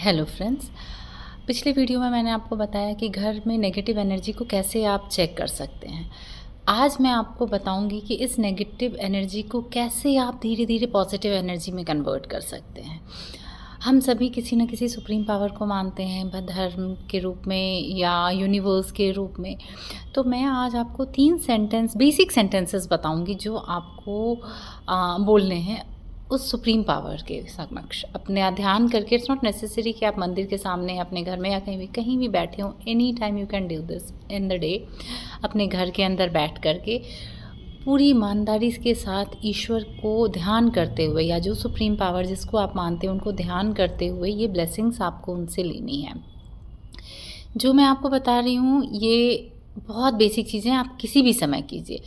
Hello friends. पिछले video में मैंने आपको बताया कि घर में नेगेटिव एनर्जी को कैसे आप चेक कर सकते हैं। आज मैं आपको बताऊंगी कि इस नेगेटिव एनर्जी को कैसे आप धीरे धीरे पॉजिटिव एनर्जी में कन्वर्ट कर सकते हैं। हम सभी किसी न किसी सुप्रीम पावर को मानते हैं, धर्म के रूप में या यूनिवर्स के रूप में। तो मैं आज आपको 3 बेसिक सेंटेंसेस बताऊंगी जो आपको बोलने हैं उस सुप्रीम पावर के समक्ष अपने ध्यान करके। इट्स नॉट नेसेसरी कि आप मंदिर के सामने, अपने घर में या कहीं भी बैठे हों। Any time you can do this in the day. अपने घर के अंदर बैठ करके पूरी ईमानदारी के साथ ईश्वर को ध्यान करते हुए, या जो सुप्रीम पावर जिसको आप मानते हैं उनको ध्यान करते हुए ये ब्लेसिंग्स आपको उनसे लेनी है। जो मैं आपको बता रही हूँ ये बहुत बेसिक चीज़ें, आप किसी भी समय कीजिए।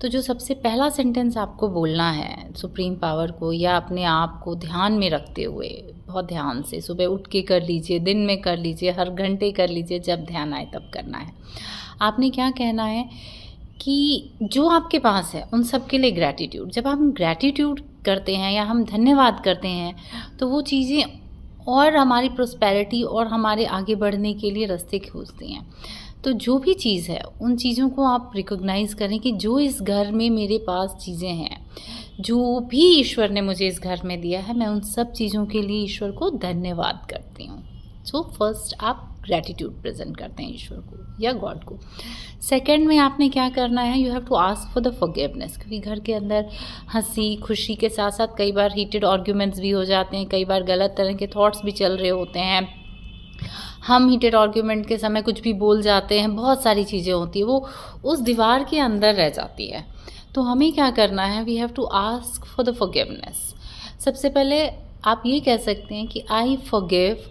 तो जो सबसे पहला सेंटेंस आपको बोलना है सुप्रीम पावर को, या अपने आप को ध्यान में रखते हुए बहुत ध्यान से, सुबह उठ के कर लीजिए, दिन में कर लीजिए, हर घंटे कर लीजिए, जब ध्यान आए तब करना है। आपने क्या कहना है कि जो आपके पास है उन सब के लिए ग्रैटिट्यूड। जब हम ग्रैटिट्यूड करते हैं या हम धन्यवाद करते हैं तो वो चीज़ें और हमारी प्रोस्पेरिटी और हमारे आगे बढ़ने के लिए रास्ते खोजती हैं। तो जो भी चीज़ है उन चीज़ों को आप रिकॉग्नाइज़ करें कि जो इस घर में मेरे पास चीज़ें हैं, जो भी ईश्वर ने मुझे इस घर में दिया है, मैं उन सब चीज़ों के लिए ईश्वर को धन्यवाद करती हूँ। सो फर्स्ट आप ग्रैटिट्यूड प्रेजेंट करते हैं ईश्वर को या गॉड को। सेकंड में आपने क्या करना है, you have to ask for the forgiveness. क्योंकि घर के अंदर हंसी खुशी के साथ साथ कई बार हीटेड आर्ग्यूमेंट्स भी हो जाते हैं, कई बार गलत तरह के थॉट्स भी चल रहे होते हैं। हम हीटेड आर्ग्यूमेंट के समय कुछ भी बोल जाते हैं, बहुत सारी चीज़ें होती है, वो उस दीवार के अंदर रह जाती है। तो हमें क्या करना है, we have to ask for the forgiveness. सबसे पहले आप ये कह सकते हैं कि आई फॉरगिव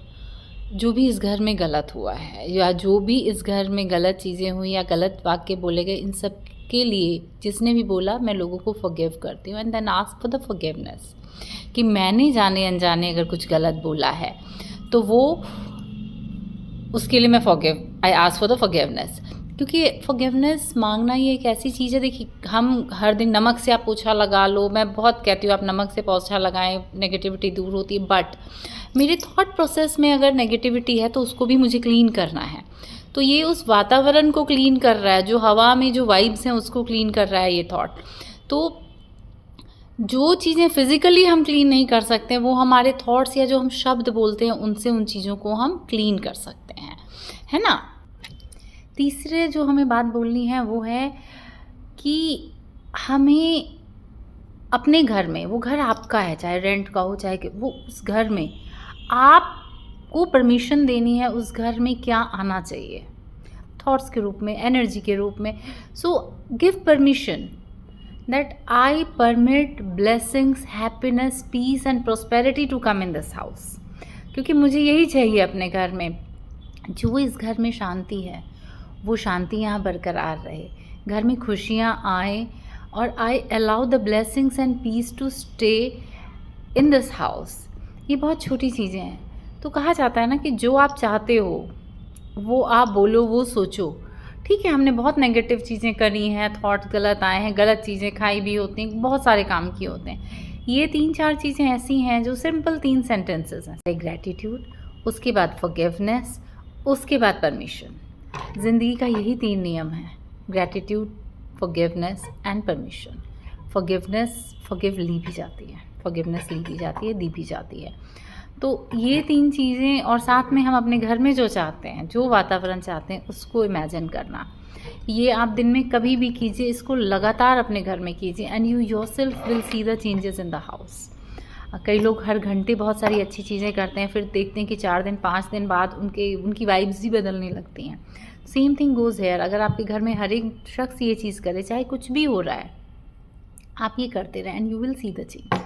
जो भी इस घर में गलत हुआ है, या जो भी इस घर में गलत चीज़ें हुई या गलत वाक्य बोले गए, इन सब के लिए जिसने भी बोला मैं लोगों को फॉरगिव करती हूँ। And then ask for the forgiveness कि मैंने जाने अनजाने अगर कुछ गलत बोला है तो वो उसके लिए मैं I ask for the forgiveness. क्योंकि फॉरगिवनेस मांगना ये एक ऐसी चीज़ है, देखिए हम हर दिन नमक से आप पोछा लगा लो, मैं बहुत कहती हूँ आप नमक से पोछा लगाएं, नेगेटिविटी दूर होती है। बट मेरे थॉट प्रोसेस में अगर नेगेटिविटी है तो उसको भी मुझे क्लीन करना है। तो ये उस वातावरण को क्लीन कर रहा है, जो हवा में जो वाइब्स हैं उसको क्लीन कर रहा है ये थॉट। तो जो चीज़ें फिज़िकली हम क्लीन नहीं कर सकते, वो हमारे थॉट्स या जो हम शब्द बोलते हैं उनसे उन चीज़ों को हम क्लीन कर सकते हैं, है ना। तीसरे जो हमें बात बोलनी है वो है कि हमें अपने घर में, वो घर आपका है, चाहे रेंट का हो चाहे वो, उस घर में आपको परमिशन देनी है उस घर में क्या आना चाहिए, थॉट्स के रूप में, एनर्जी के रूप में। So give permission that I permit blessings, happiness, peace and prosperity to come in this house। क्योंकि मुझे यही चाहिए अपने घर में, जो इस घर में शांति है वो शांति यहाँ बरकरार रहे, घर में खुशियाँ आए, और I allow the blessings and peace to stay in this house। ये बहुत छोटी चीज़ें हैं। तो कहा जाता है ना कि जो आप चाहते हो वो आप बोलो, वो सोचो। ठीक है, हमने बहुत नेगेटिव चीज़ें करी हैं, थॉट गलत आए हैं, गलत चीज़ें खाई भी होती हैं, बहुत सारे काम किए होते हैं। ये 3-4 चीज़ें ऐसी हैं जो सिंपल 3 सेंटेंसेस हैं। ग्रैटिट्यूड, उसके बाद फॉरगिवनेस, उसके बाद परमिशन। ज़िंदगी का यही 3 नियम है, gratitude, forgiveness and permission. Forgive ली भी जाती है, फॉरगिवनेस ली भी जाती है, दी भी जाती है। तो ये 3 चीज़ें, और साथ में हम अपने घर में जो चाहते हैं, जो वातावरण चाहते हैं, उसको इमेजिन करना। ये आप दिन में कभी भी कीजिए, इसको लगातार अपने घर में कीजिए, and you yourself will see the changes in the house. कई लोग हर घंटे बहुत सारी अच्छी चीज़ें करते हैं, फिर देखते हैं कि 4 दिन 5 दिन बाद उनकी वाइब्स भी बदलने लगती हैं। Same thing goes here. अगर आपके घर में हर एक शख्स ये चीज़ करे, चाहे कुछ भी हो रहा है, आप ये करते रहें, and you will see the change.